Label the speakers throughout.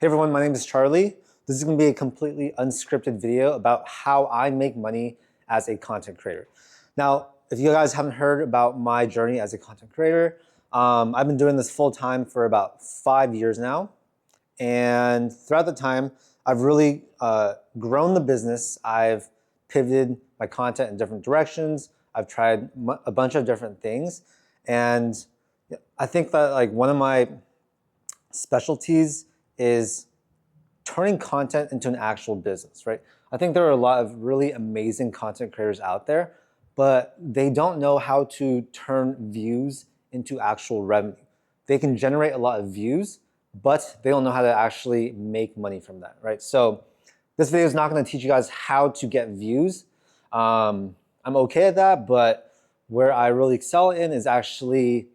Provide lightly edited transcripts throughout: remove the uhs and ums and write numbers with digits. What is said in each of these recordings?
Speaker 1: Hey everyone, my name is Charlie. This is going to be a completely unscripted video about how I make money as a content creator. Now, if you guys haven't heard about my journey as a content creator, I've been doing this full time for about 5 years now. And throughout the time, I've really grown the business. I've pivoted my content in different directions. I've tried a bunch of different things. And I think that like one of my specialties is turning content into an actual business, right? I think there are a lot of really amazing content creators out there, but they don't know how to turn views into actual revenue. They can generate a lot of views, but they don't know how to actually make money from that, right? So this video is not going to teach you guys how to get views. I'm okay at that, but where I really excel in is actually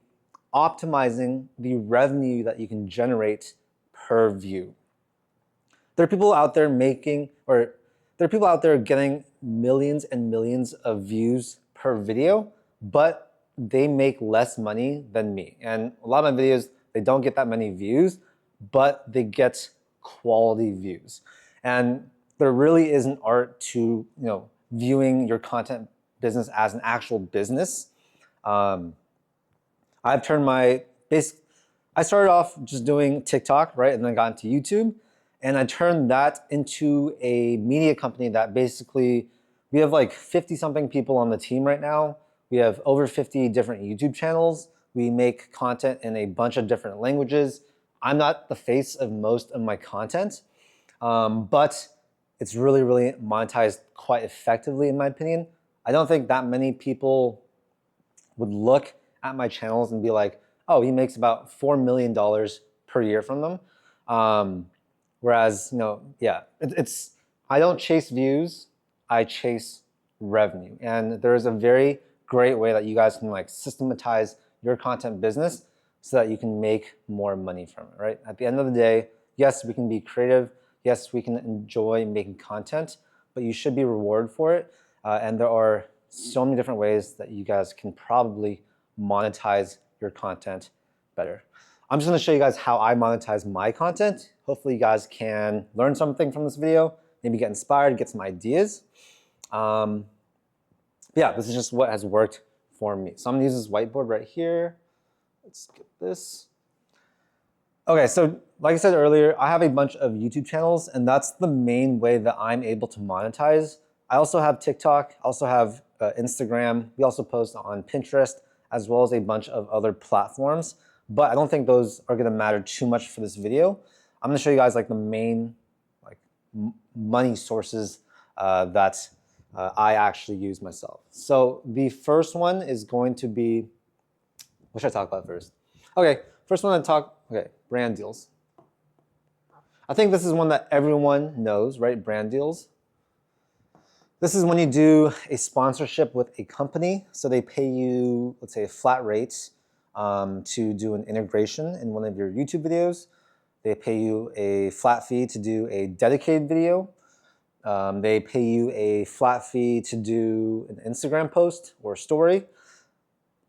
Speaker 1: optimizing the revenue that you can generate per view. There are people out there getting millions and millions of views per video, but they make less money than me. And a lot of my videos, they don't get that many views, but they get quality views. And there really is an art to, viewing your content business as an actual business. I started off just doing TikTok, right? And then I got into YouTube. And I turned that into a media company that basically, we have like 50 something people on the team right now. We have over 50 different YouTube channels. We make content in a bunch of different languages. I'm not the face of most of my content, but it's really, really monetized quite effectively in my opinion. I don't think that many people would look at my channels and be like, oh, he makes about $4 million per year from them. Whereas, I don't chase views, I chase revenue. And there's a very great way that you guys can like systematize your content business so that you can make more money from it, right? At the end of the day, yes, we can be creative. Yes, we can enjoy making content, but you should be rewarded for it. And there are so many different ways that you guys can probably monetize your content better. I'm just going to show you guys how I monetize my content. Hopefully you guys can learn something from this video, maybe get inspired, get some ideas. Yeah, this is just what has worked for me. So I'm going to use this whiteboard right here. Let's get this. Okay, so like I said earlier, I have a bunch of YouTube channels, and that's the main way that I'm able to monetize. I also have TikTok, I also have Instagram. We also post on Pinterest, as well as a bunch of other platforms. But I don't think those are going to matter too much for this video. I'm going to show you guys like the main money sources that I actually use myself. So the first one is going to be, what should I talk about first? Okay, first one brand deals. I think this is one that everyone knows, right? Brand deals. This is when you do a sponsorship with a company. So they pay you, let's say, a flat rate to do an integration in one of your YouTube videos. They pay you a flat fee to do a dedicated video. They pay you a flat fee to do an Instagram post or story,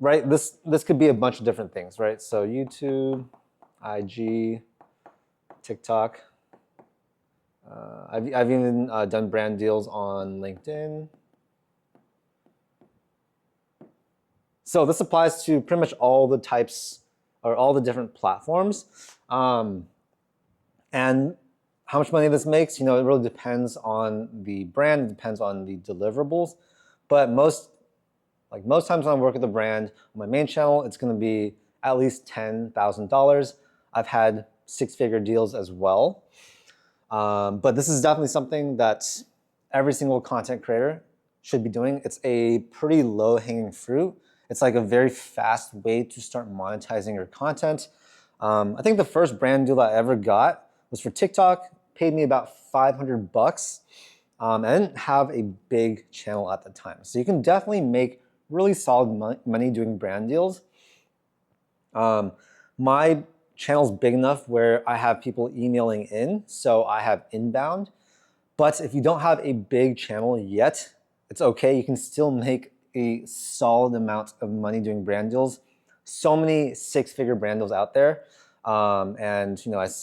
Speaker 1: right? This could be a bunch of different things, right? So YouTube, IG, TikTok. I've even done brand deals on LinkedIn. So this applies to pretty much all the types or all the different platforms. And how much money this makes, it really depends on the brand, it depends on the deliverables. But most times when I work with a brand on my main channel, it's going to be at least $10,000. I've had six-figure deals as well. But this is definitely something that every single content creator should be doing. It's a pretty low-hanging fruit. It's like a very fast way to start monetizing your content. I think the first brand deal I ever got was for TikTok, paid me about $500. I didn't have a big channel at the time. So you can definitely make really solid money doing brand deals. My channel's big enough where I have people emailing in, so I have inbound. But if you don't have a big channel yet, it's okay. You can still make a solid amount of money doing brand deals. So many six-figure brand deals out there. And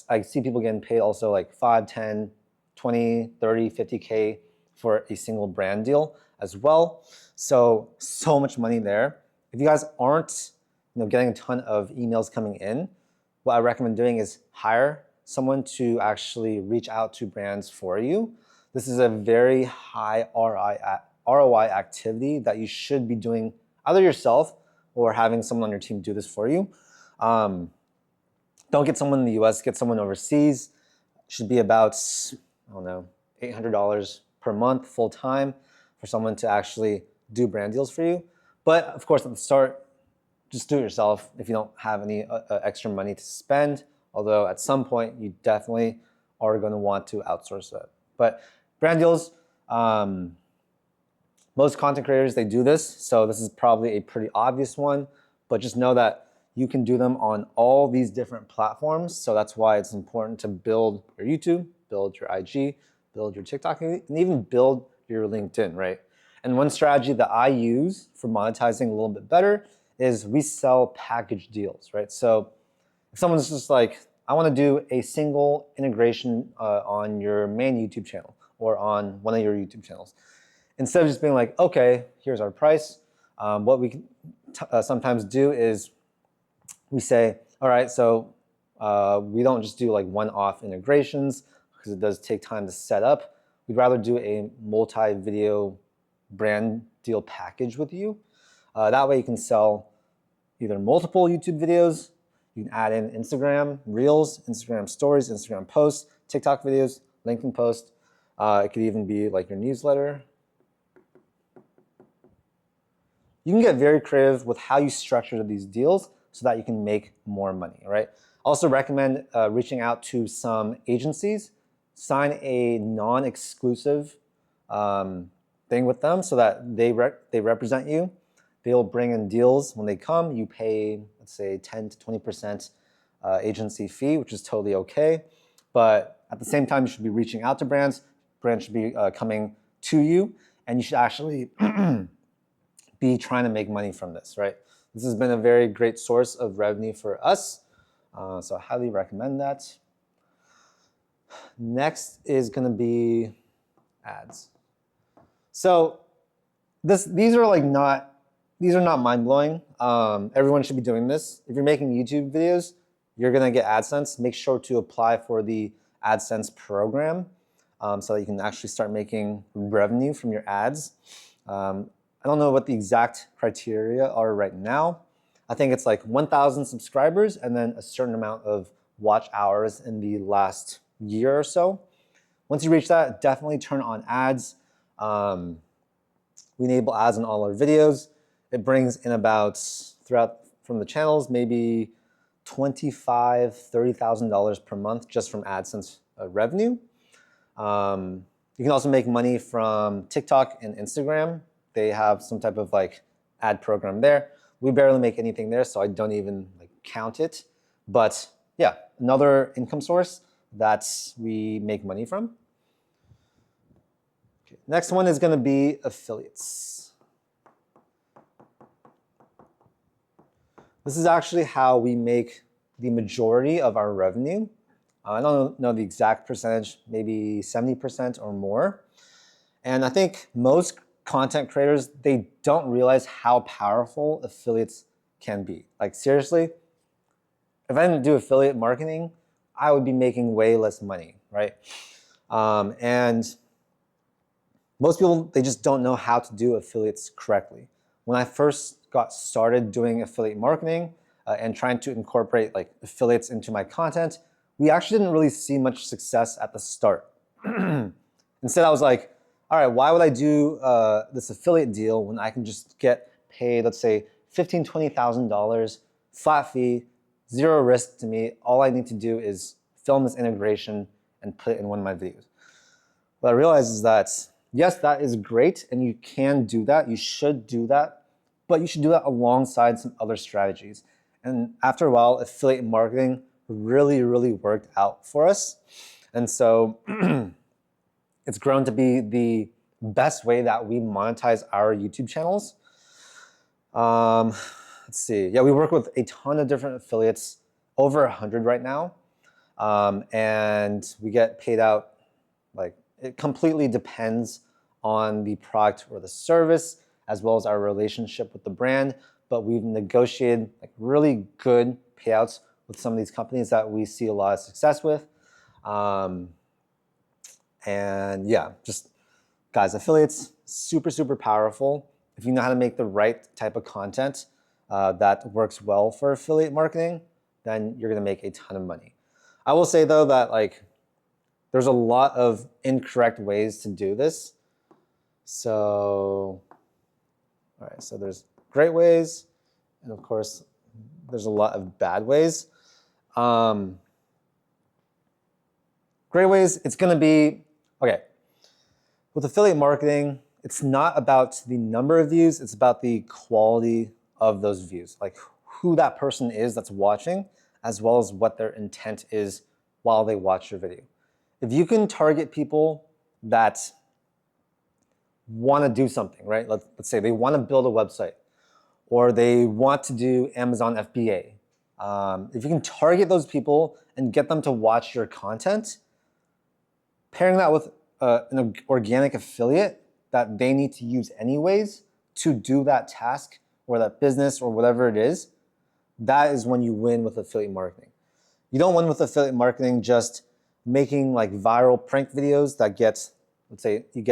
Speaker 1: I see people getting paid also like 5, 10, 20, 30, 50K for a single brand deal as well. So much money there. If you guys aren't getting a ton of emails coming in, what I recommend doing is hire someone to actually reach out to brands for you. This is a very high ROI activity that you should be doing either yourself or having someone on your team do this for you. Don't get someone in the US, get someone overseas. Should be about, I don't know, $800 per month full time for someone to actually do brand deals for you. But of course, at the start, just do it yourself if you don't have any extra money to spend. Although at some point, you definitely are going to want to outsource that. But brand deals, most content creators, they do this. So this is probably a pretty obvious one. But just know that you can do them on all these different platforms. So that's why it's important to build your YouTube, build your IG, build your TikTok, and even build your LinkedIn, right? And one strategy that I use for monetizing a little bit better is we sell package deals, right? So if someone's just like, I want to do a single integration on your main YouTube channel or on one of your YouTube channels, instead of just being like, okay, here's our price, what we can sometimes do is we say, all right, so we don't just do like one-off integrations because it does take time to set up. We'd rather do a multi-video brand deal package with you. That way you can sell either multiple YouTube videos, you can add in Instagram Reels, Instagram Stories, Instagram posts, TikTok videos, LinkedIn posts. It could even be like your newsletter. You can get very creative with how you structure these deals so that you can make more money, right? Also recommend reaching out to some agencies, sign a non-exclusive thing with them so that they represent you. They'll bring in deals when they come. You pay, let's say, 10 to 20% agency fee, which is totally okay. But at the same time, you should be reaching out to brands. Brands should be coming to you, and you should actually be trying to make money from this, right? This has been a very great source of revenue for us, so I highly recommend that. Next is going to be ads. So these are not mind-blowing. Everyone should be doing this. If you're making YouTube videos, you're going to get AdSense. Make sure to apply for the AdSense program so that you can actually start making revenue from your ads. I don't know what the exact criteria are right now. I think it's like 1,000 subscribers and then a certain amount of watch hours in the last year or so. Once you reach that, definitely turn on ads. We enable ads in all our videos. It brings in about, from the channels, maybe $25,000, $30,000 per month just from AdSense revenue. You can also make money from TikTok and Instagram. They have some type of like ad program there. We barely make anything there, so I don't even like count it. But yeah, another income source that we make money from. Okay. Next one is going to be affiliates. This is actually how we make the majority of our revenue. I don't know the exact percentage, maybe 70% or more. And I think most content creators, they don't realize how powerful affiliates can be. Like seriously, if I didn't do affiliate marketing, I would be making way less money, right? And most people, they just don't know how to do affiliates correctly. When I first got started doing affiliate marketing and trying to incorporate like affiliates into my content, we actually didn't really see much success at the start. Instead, I was like, all right, why would I do this affiliate deal when I can just get paid, let's say, $15,000, $20,000 flat fee, zero risk to me. All I need to do is film this integration and put it in one of my videos. What I realized is that, yes, that is great, and you can do that. You should do that, but you should do that alongside some other strategies. And after a while, affiliate marketing really, really worked out for us. And so it's grown to be the best way that we monetize our YouTube channels. Let's see. Yeah, we work with a ton of different affiliates. over 100 right now. And we get paid out, like, it completely depends on the product or the service, as well as our relationship with the brand. But we've negotiated like really good payouts with some of these companies that we see a lot of success with. And yeah, just guys, affiliates, super, super powerful. If you know how to make the right type of content that works well for affiliate marketing, then you're gonna make a ton of money. I will say though that like there's a lot of incorrect ways to do this. So, all right, so there's great ways, and of course, there's a lot of bad ways. Great ways, it's gonna be, okay, with affiliate marketing, it's not about the number of views, it's about the quality of those views, like who that person is that's watching, as well as what their intent is while they watch your video. If you can target people that want to do something, right? Let's say they want to build a website or they want to do Amazon FBA. If you can target those people and get them to watch your content, pairing that with an organic affiliate that they need to use anyways to do that task or that business or whatever it is, that is when you win with affiliate marketing. You don't win with affiliate marketing just making like viral prank videos that gets, let's say you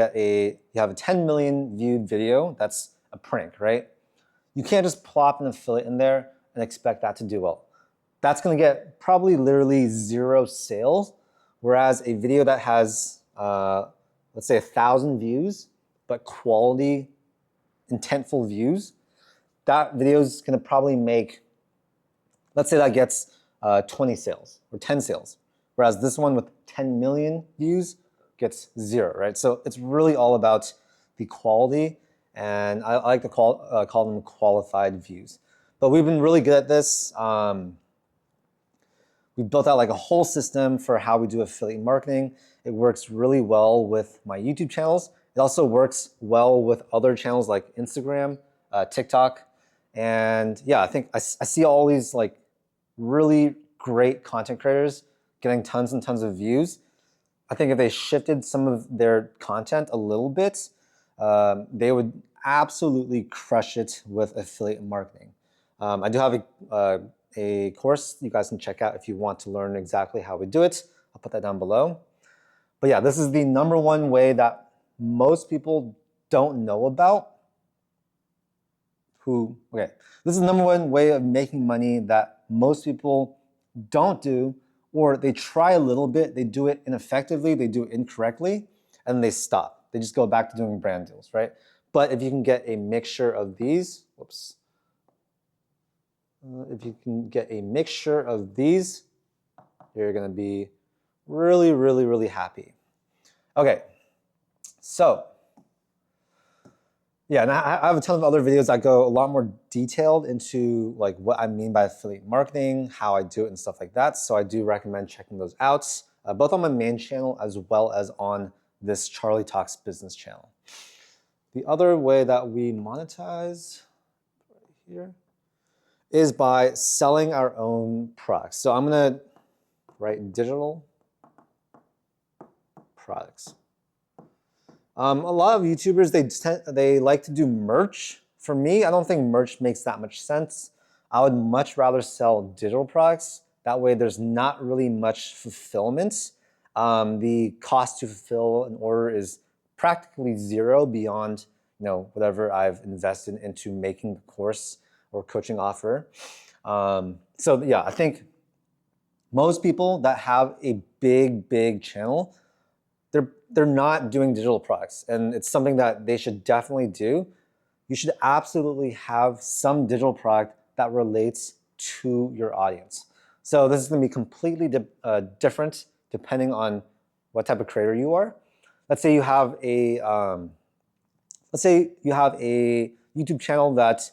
Speaker 1: have a 10 million viewed video, that's a prank, right? You can't just plop an affiliate in there and expect that to do well. That's gonna get probably literally 0 sales, whereas a video that has, let's say 1,000 views, but quality, intentful views, that video is gonna probably make, let's say that gets 20 sales or 10 sales. Whereas this one with 10 million views gets 0, right? So it's really all about the quality, and I like to call them qualified views. But we've been really good at this. We built out like a whole system for how we do affiliate marketing. It works really well with my YouTube channels. It also works well with other channels like Instagram, TikTok. And yeah, I think I see all these like really great content creators getting tons and tons of views. I think if they shifted some of their content a little bit, they would absolutely crush it with affiliate marketing. I do have a course you guys can check out if you want to learn exactly how we do it. I'll put that down below. But yeah, this is the #1 way that most people don't know about. This is the #1 way of making money that most people don't do, or they try a little bit, they do it ineffectively, they do it incorrectly, and they stop. They just go back to doing brand deals, right? But if you can get a mixture of these, if you can get a mixture of these, you're gonna be really, really, really happy. Okay, so yeah, and I have a ton of other videos that go a lot more detailed into like what I mean by affiliate marketing, how I do it and stuff like that. So I do recommend checking those out, both on my main channel as well as on this Charlie Talks Business channel. The other way that we monetize right here is by selling our own products. So I'm gonna write digital products. A lot of YouTubers, they like to do merch. For me, I don't think merch makes that much sense. I would much rather sell digital products. That way there's not really much fulfillment. The cost to fulfill an order is practically 0 beyond whatever I've invested into making the course or coaching offer. So yeah, I think most people that have a big channel, they're not doing digital products, and it's something that they should definitely do. You should absolutely have some digital product that relates to your audience. So this is going to be completely different depending on what type of creator you are. Let's say you have a YouTube channel that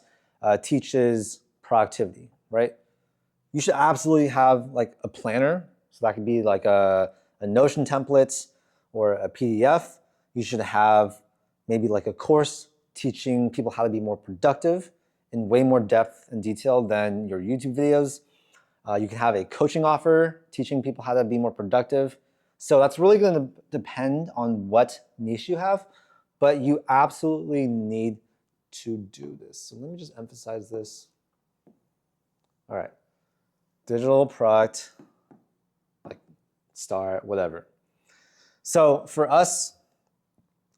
Speaker 1: teaches productivity, right? You should absolutely have like a planner. So that could be like a Notion template or a PDF. You should have maybe like a course teaching people how to be more productive in way more depth and detail than your YouTube videos. You can have a coaching offer, teaching people how to be more productive. So that's really going to depend on what niche you have, but you absolutely need to do this. So let me just emphasize this. All right, digital product, like start, whatever. So for us,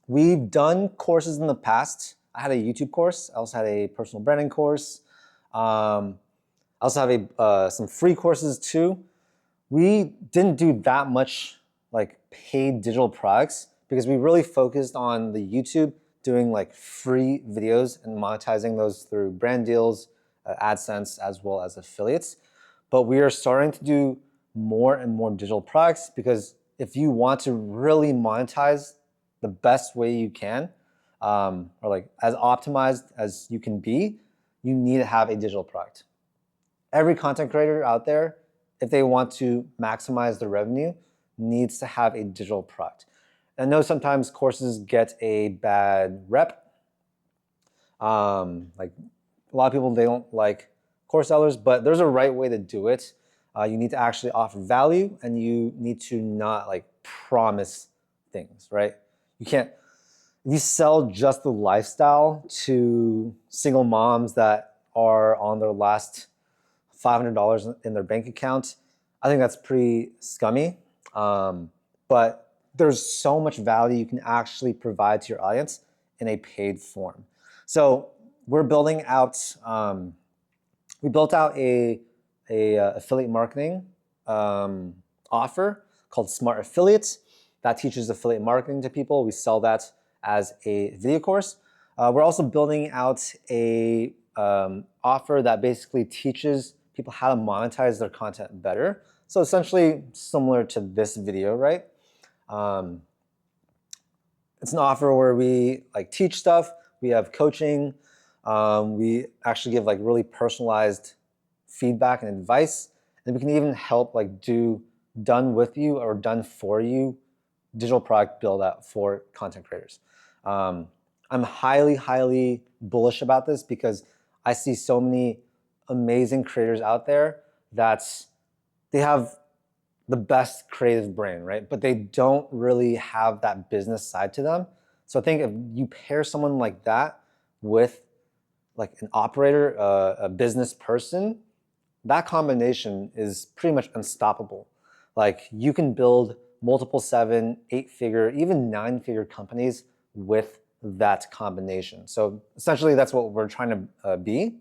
Speaker 1: we've done courses in the past. I had a YouTube course. I also had a personal branding course. I also have some free courses too. We didn't do that much like paid digital products because we really focused on the YouTube, doing like free videos and monetizing those through brand deals, AdSense, as well as affiliates. But we are starting to do more and more digital products because if you want to really monetize the best way you can, or like as optimized as you can be, you need to have a digital product. Every content creator out there, if they want to maximize their revenue, needs to have a digital product. I know sometimes courses get a bad rep. Like a lot of people, they don't like course sellers, but there's a right way to do it. You need to actually offer value, and you need to not like promise things, right? You can't, if you sell just the lifestyle to single moms that are on their last $500 in their bank account, I think that's pretty scummy. But there's so much value you can actually provide to your audience in a paid form. So we're building out, we built out a affiliate marketing offer called Smart Affiliates that teaches affiliate marketing to people. We sell that as a video course. We're also building out a offer that basically teaches people how to monetize their content better. So essentially similar to this video, right? It's an offer where we like teach stuff. We have coaching. We actually give like really personalized feedback and advice. And we can even help like do done with you or done for you digital product build out for content creators. I'm highly, highly bullish about this because I see so many amazing creators out there that they have the best creative brain, right? But they don't really have that business side to them. So I think if you pair someone like that with like an operator, a business person, that combination is pretty much unstoppable. Like you can build multiple 7, 8-figure, even 9-figure companies with that combination. So essentially that's what we're trying to be.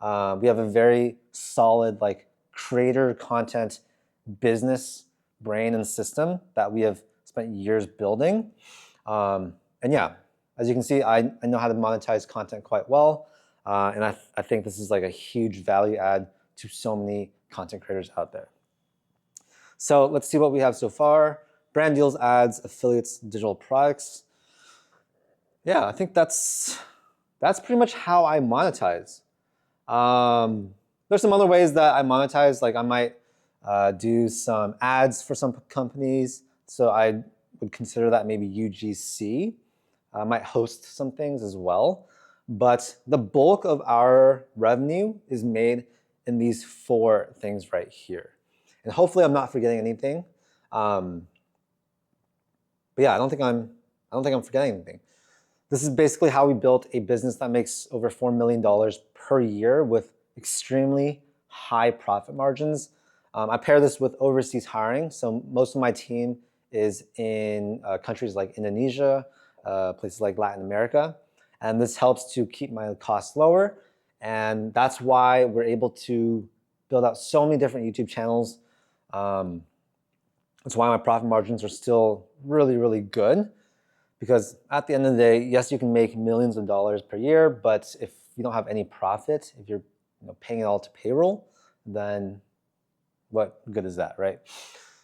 Speaker 1: We have a very solid like creator content business brain and system that we have spent years building. And yeah, as you can see, I know how to monetize content quite well. And I think this is like a huge value add to so many content creators out there. So let's see what we have so far. Brand deals, ads, affiliates, digital products. Yeah, I think that's pretty much how I monetize. There's some other ways that I monetize. Like I might do some ads for some companies. So I would consider that maybe UGC. I might host some things as well. But the bulk of our revenue is made in these 4 things right here. And hopefully I'm not forgetting anything. But yeah, I don't think I'm forgetting anything. This is basically how we built a business that makes over $4 million per year with extremely high profit margins. I pair this with overseas hiring. So most of my team is in countries like Indonesia, places like Latin America. And this helps to keep my costs lower. And that's why we're able to build out so many different YouTube channels. That's why my profit margins are still really, really good. Because at the end of the day, yes, you can make millions of dollars per year, but if you don't have any profit, if you're paying it all to payroll, then what good is that, right?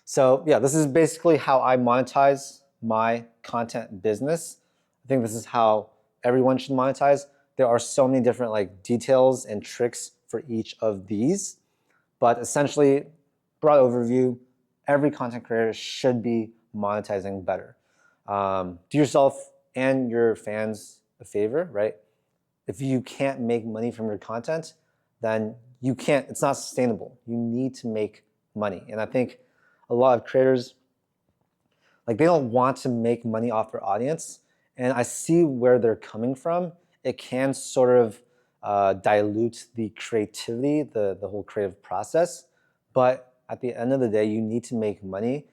Speaker 1: So yeah, this is basically how I monetize my content business. I think this is how everyone should monetize. There are so many different like details and tricks for each of these, but essentially, broad overview, every content creator should be monetizing better. Do yourself and your fans a favor, right? If you can't make money from your content, then you can't, it's not sustainable. You need to make money. And I think a lot of creators, like they don't want to make money off their audience. And I see where they're coming from. It can sort of dilute the creativity, the whole creative process. But at the end of the day, you need to make money.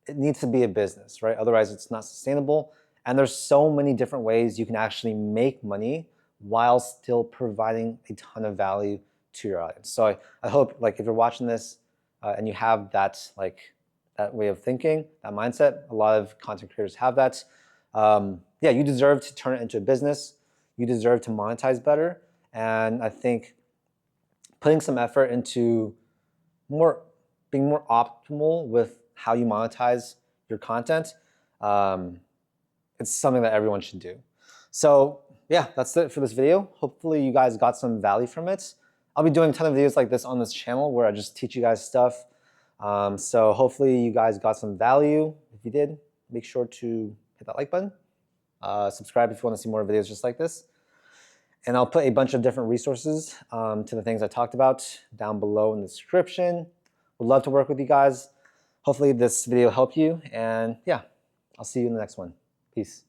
Speaker 1: It needs to be a business, right? Otherwise, it's not sustainable. And there's so many different ways you can actually make money while still providing a ton of value to your audience. So I hope, like, if you're watching this and you have that, like, that way of thinking, that mindset, a lot of content creators have that. Yeah, you deserve to turn it into a business. You deserve to monetize better. And I think putting some effort into being more optimal with how you monetize your content, it's something that everyone should do. So yeah, that's it for this video. Hopefully you guys got some value from it. I'll be doing a ton of videos like this on this channel where I just teach you guys stuff. So hopefully you guys got some value. If you did, make sure to hit that like button. Subscribe if you want to see more videos just like this. And I'll put a bunch of different resources to the things I talked about down below in the description. Would love to work with you guys. Hopefully this video helped you. And yeah, I'll see you in the next one. Peace.